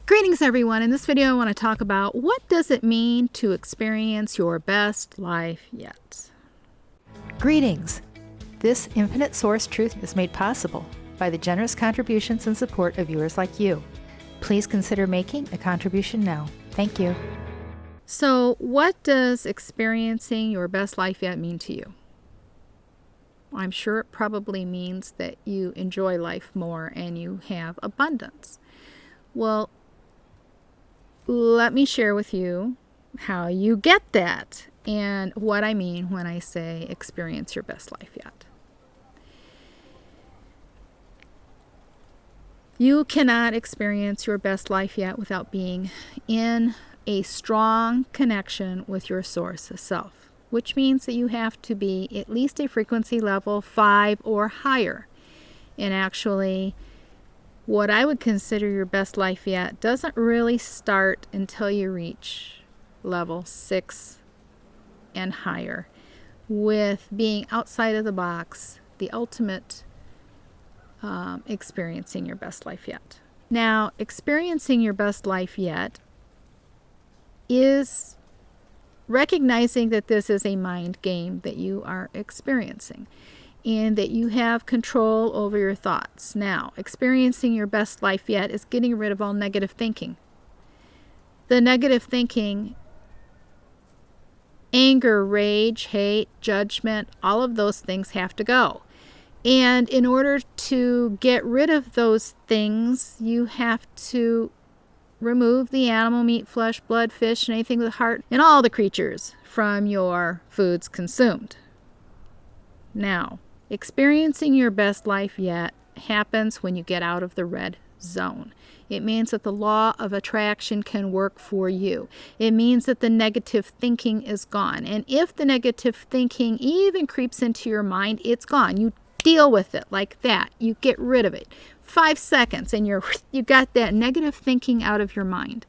Greetings everyone. In this video I want to talk about what does it mean to experience your best life yet. Greetings. This infinite source truth is made possible by the generous contributions and support of viewers like you. Please consider making a contribution now. Thank you. So what does experiencing your best life yet mean to you? I'm sure it probably means that you enjoy life more and you have abundance. Well, let me share with you how you get that and what I mean when I say experience your best life yet. You cannot experience your best life yet without being in a strong connection with your source self, which means that you have to be at least a frequency level 5 or higher. And actually, what I would consider your best life yet doesn't really start until you reach level 6 and higher, with being outside of the box, the ultimate experiencing your best life yet. Now, experiencing your best life yet is recognizing that this is a mind game that you are experiencing, and that you have control over your thoughts. Now, experiencing your best life yet is getting rid of all negative thinking. The negative thinking, anger, rage, hate, judgment, all of those things have to go. And in order to get rid of those things, you have to remove the animal, meat, flesh, blood, fish, and anything with a heart, and all the creatures from your foods consumed. Now, experiencing your best life yet happens when you get out of the red zone. It means that the law of attraction can work for you. It means that the negative thinking is gone. And if the negative thinking even creeps into your mind, it's gone. You deal with it like that. You get rid of it. 5 seconds and you got that negative thinking out of your mind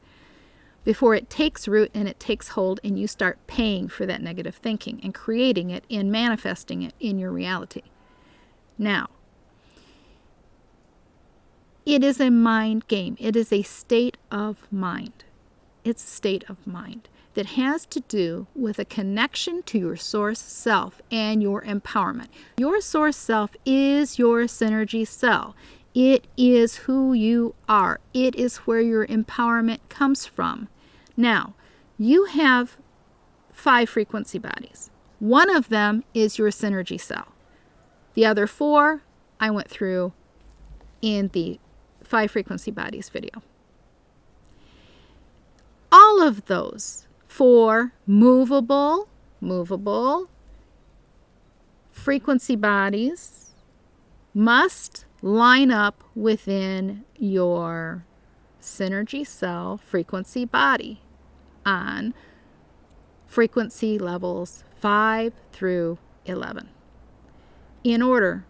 before it takes root and it takes hold, and you start paying for that negative thinking and creating it and manifesting it in your reality. Now, it is a mind game. It is a state of mind. It's a state of mind that has to do with a connection to your source self and your empowerment. Your source self is your synergy cell. It is who you are. It is where your empowerment comes from. Now, you have 5 frequency bodies. One of them is your synergy cell. The other 4 I went through in the 5 frequency bodies video. All of those 4 movable frequency bodies must line up within your synergy cell frequency body on frequency levels 5 through 11 in order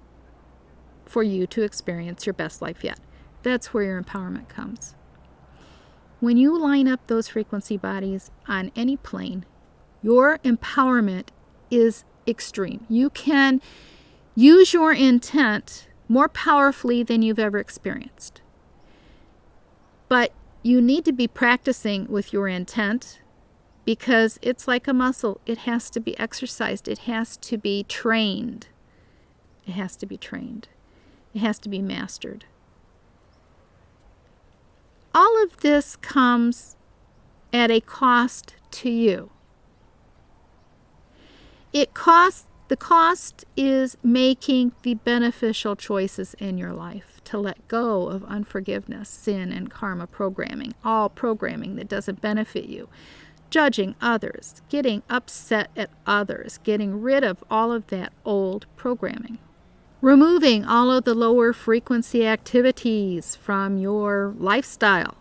for you to experience your best life yet. That's where your empowerment comes. When you line up those frequency bodies on any plane, your empowerment is extreme. You can use your intent more powerfully than you've ever experienced. But you need to be practicing with your intent, because it's like a muscle. It has to be exercised. It has to be trained. It has to be trained. It has to be mastered. All of this comes at a cost to you. The cost is making the beneficial choices in your life, to let go of unforgiveness, sin, and karma programming, all programming that doesn't benefit you, judging others, getting upset at others, getting rid of all of that old programming, removing all of the lower frequency activities from your lifestyle,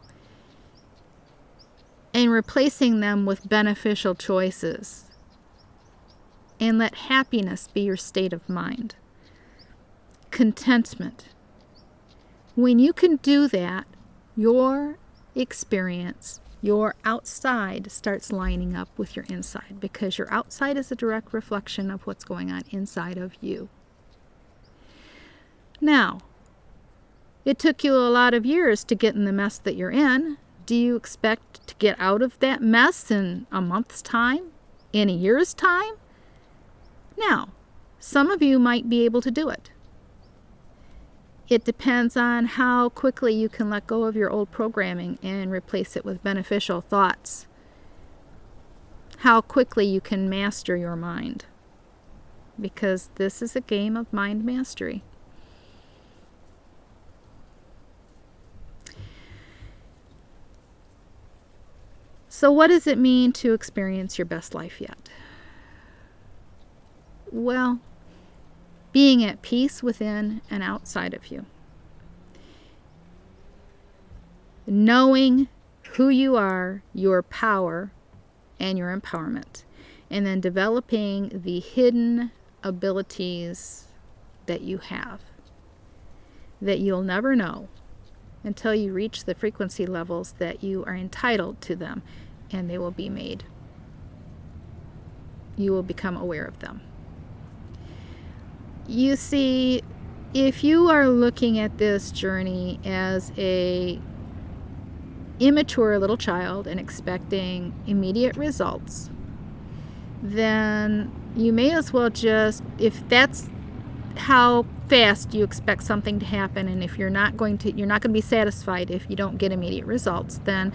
and replacing them with beneficial choices. And let happiness be your state of mind. Contentment. When you can do that, your experience, your outside starts lining up with your inside, because your outside is a direct reflection of what's going on inside of you. Now, it took you a lot of years to get in the mess that you're in, Do you expect to get out of that mess in a month's time? In a year's time? Now, some of you might be able to do it. It depends on how quickly you can let go of your old programming and replace it with beneficial thoughts. How quickly you can master your mind. Because this is a game of mind mastery. So what does it mean to experience your best life yet? Well, being at peace within and outside of you. Knowing who you are, your power, and your empowerment. And then developing the hidden abilities that you have that you'll never know until you reach the frequency levels that you are entitled to them, and they will be made. You will become aware of them. You see, if you are looking at this journey as a immature little child and expecting immediate results, then you may as well just, if that's how fast you expect something to happen, and if you're not going to be satisfied if you don't get immediate results, then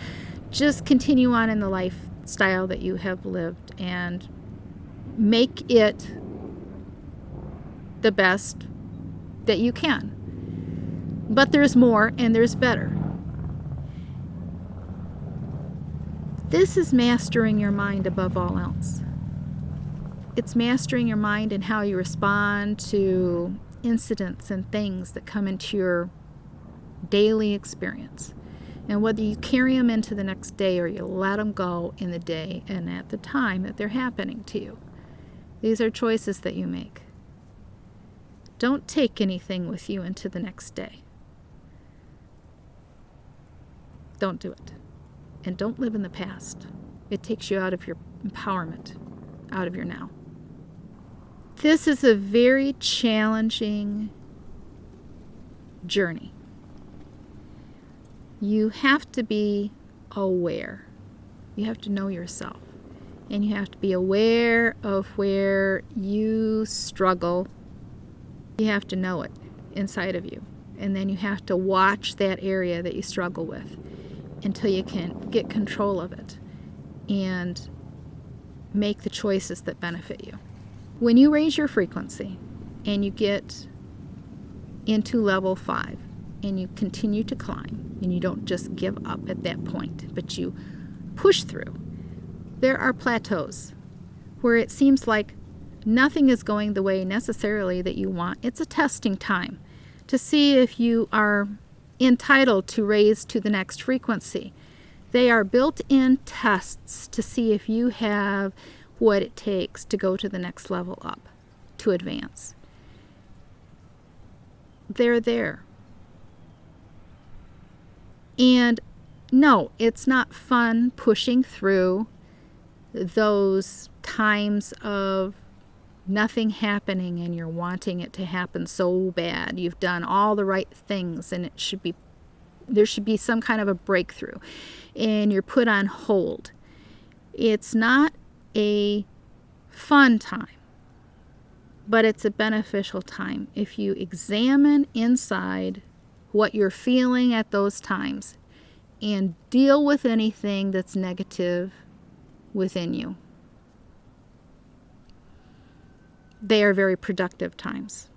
just continue on in the lifestyle that you have lived and make it the best that you can. But there's more and there's better. This is mastering your mind above all else. It's mastering your mind and how you respond to incidents and things that come into your daily experience. And whether you carry them into the next day or you let them go in the day and at the time that they're happening to you. These are choices that you make. Don't take anything with you into the next day. Don't do it. And don't live in the past. It takes you out of your empowerment, out of your now. This is a very challenging journey. You have to be aware. You have to know yourself. And you have to be aware of where you struggle. You have to know it inside of you. And then you have to watch that area that you struggle with until you can get control of it and make the choices that benefit you. When you raise your frequency and you get into level 5 and you continue to climb and you don't just give up at that point, but you push through, there are plateaus where it seems like nothing is going the way necessarily that you want. It's a testing time to see if you are entitled to raise to the next frequency. They are built-in tests to see if you have what it takes to go to the next level up, to advance. They're there. And no, it's not fun pushing through those times of nothing happening and you're wanting it to happen so bad. You've done all the right things and there should be some kind of a breakthrough and you're put on hold. It's not a fun time, but it's a beneficial time if you examine inside what you're feeling at those times and deal with anything that's negative within you. They are very productive times.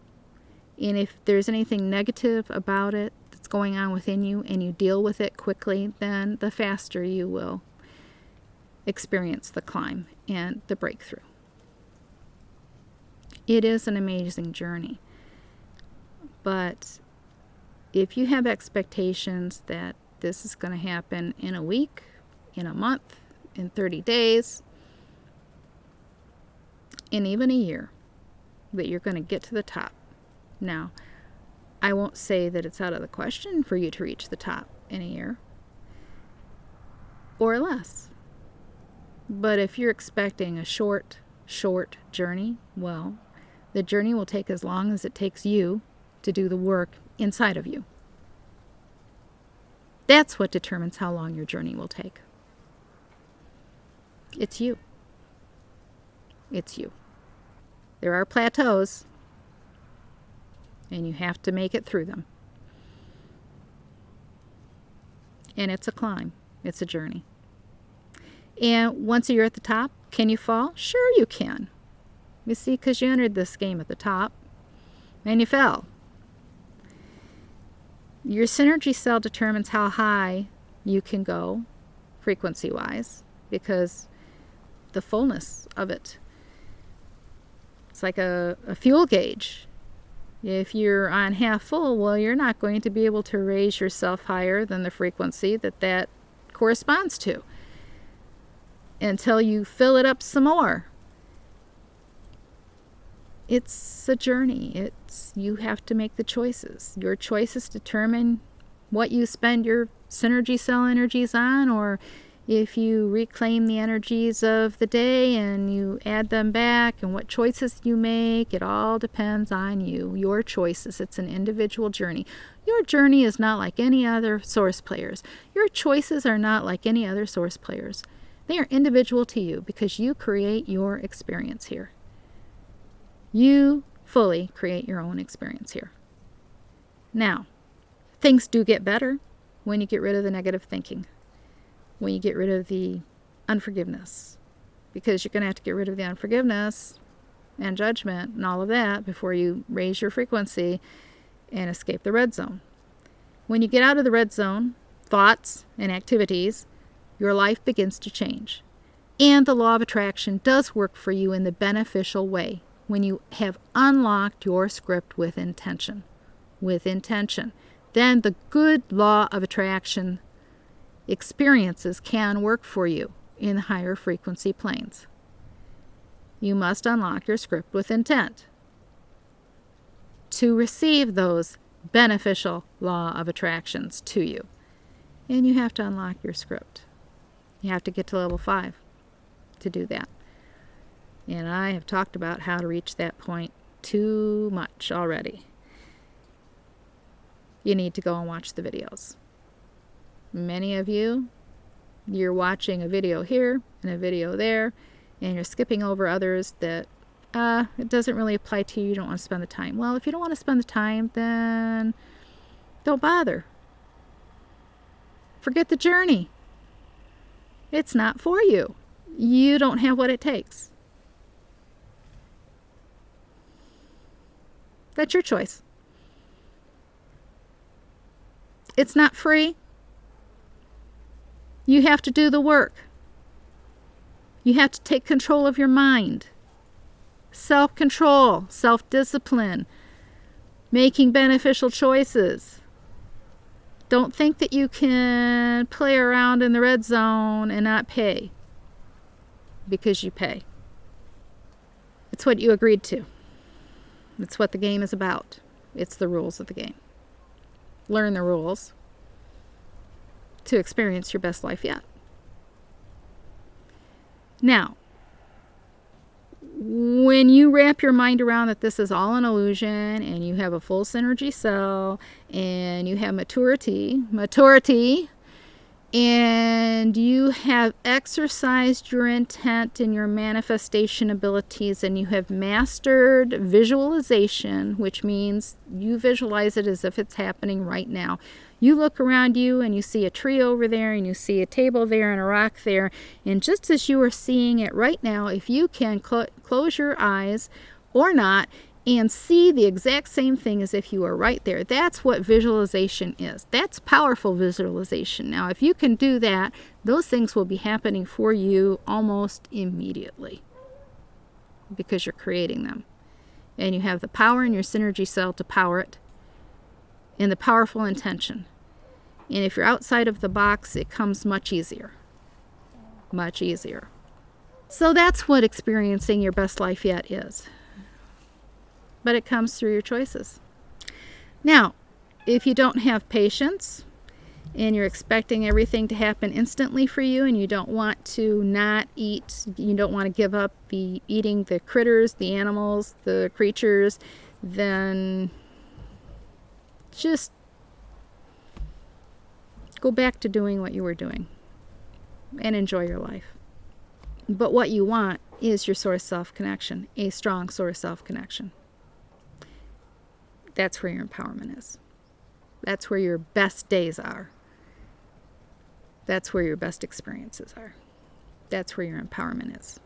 And if there's anything negative about it that's going on within you and you deal with it quickly, then the faster you will experience the climb and the breakthrough. It is an amazing journey. But if you have expectations that this is going to happen in a week, in a month, in 30 days, in even a year, that you're going to get to the top. Now, I won't say that it's out of the question for you to reach the top in a year or less. But if you're expecting a short journey, well, the journey will take as long as it takes you to do the work inside of you. That's what determines how long your journey will take. It's you. It's you. There are plateaus, and you have to make it through them. And it's a climb. It's a journey. And once you're at the top, can you fall? Sure you can. You see, because you entered this game at the top, and you fell. Your synergy cell determines how high you can go, frequency-wise, because the fullness of it. It's like a fuel gauge. If you're on half full, well, you're not going to be able to raise yourself higher than the frequency that corresponds to until you fill it up some more. It's a journey. You have to make the choices. Your choices determine what you spend your synergy cell energies on, or if you reclaim the energies of the day and you add them back, and what choices you make. It all depends on you, your choices. It's an individual journey. Your journey is not like any other source players. Your choices are not like any other source players. They are individual to you because you create your experience here. You fully create your own experience here. Now, things do get better when you get rid of the negative thinking, when you get rid of the unforgiveness, because you're going to have to get rid of the unforgiveness and judgment and all of that before you raise your frequency and escape the red zone. When you get out of the red zone, thoughts and activities, your life begins to change. And the law of attraction does work for you in the beneficial way when you have unlocked your script with intention. With intention. Then the good law of attraction experiences can work for you in the higher frequency planes. You must unlock your script with intent to receive those beneficial law of attractions to you. And you have to unlock your script. You have to get to level 5 to do that. And I have talked about how to reach that point too much already. You need to go and watch the videos. Many of you, you're watching a video here and a video there, and you're skipping over others that it doesn't really apply to you. You don't want to spend the time. Well, if you don't want to spend the time, then don't bother. Forget the journey. It's not for you. You don't have what it takes. That's your choice. It's not free. You have to do the work. You have to take control of your mind. Self-control, self-discipline, making beneficial choices. Don't think that you can play around in the red zone and not pay, because you pay. It's what you agreed to. It's what the game is about. It's the rules of the game. Learn the rules to experience your best life yet. Now, when you wrap your mind around that this is all an illusion, and you have a full synergy cell, and you have maturity, and you have exercised your intent and your manifestation abilities, and you have mastered visualization, which means you visualize it as if it's happening right now. You look around you and you see a tree over there, and you see a table there and a rock there, and just as you are seeing it right now, if you can close your eyes or not and see the exact same thing as if you were right there, that's what visualization is. That's powerful visualization. Now, if you can do that, those things will be happening for you almost immediately because you're creating them. And you have the power in your synergy cell to power it, and the powerful intention. And if you're outside of the box, it comes much easier. Much easier. So that's what experiencing your best life yet is. But it comes through your choices. Now, if you don't have patience and you're expecting everything to happen instantly for you, and you don't want to not eat, you don't want to give up eating the critters, the animals, the creatures, then just Go back to doing what you were doing and enjoy your life. But what you want is your source self connection, a strong source self connection. That's where your empowerment is. That's where your best days are. That's where your best experiences are. That's where your empowerment is.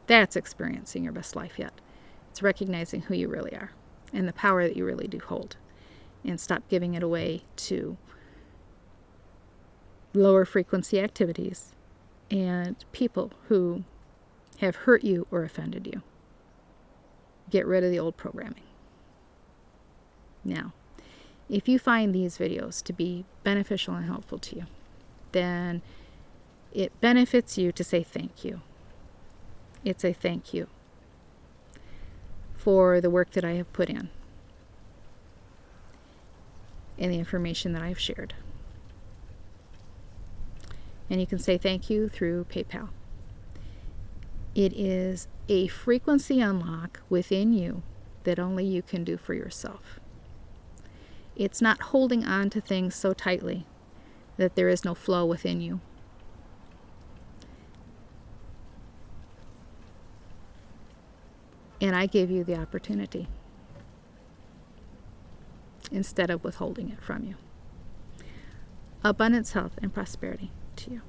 That's experiencing your best life yet. It's recognizing who you really are and the power that you really do hold. And stop giving it away to lower frequency activities and people who have hurt you or offended you. Get rid of the old programming. Now, if you find these videos to be beneficial and helpful to you, then it benefits you to say thank you. It's a thank you for the work that I have put in and the information that I've shared. And you can say thank you through PayPal. It is a frequency unlock within you that only you can do for yourself. It's not holding on to things so tightly that there is no flow within you. And I give you the opportunity instead of withholding it from you. Abundance, health, and prosperity to you.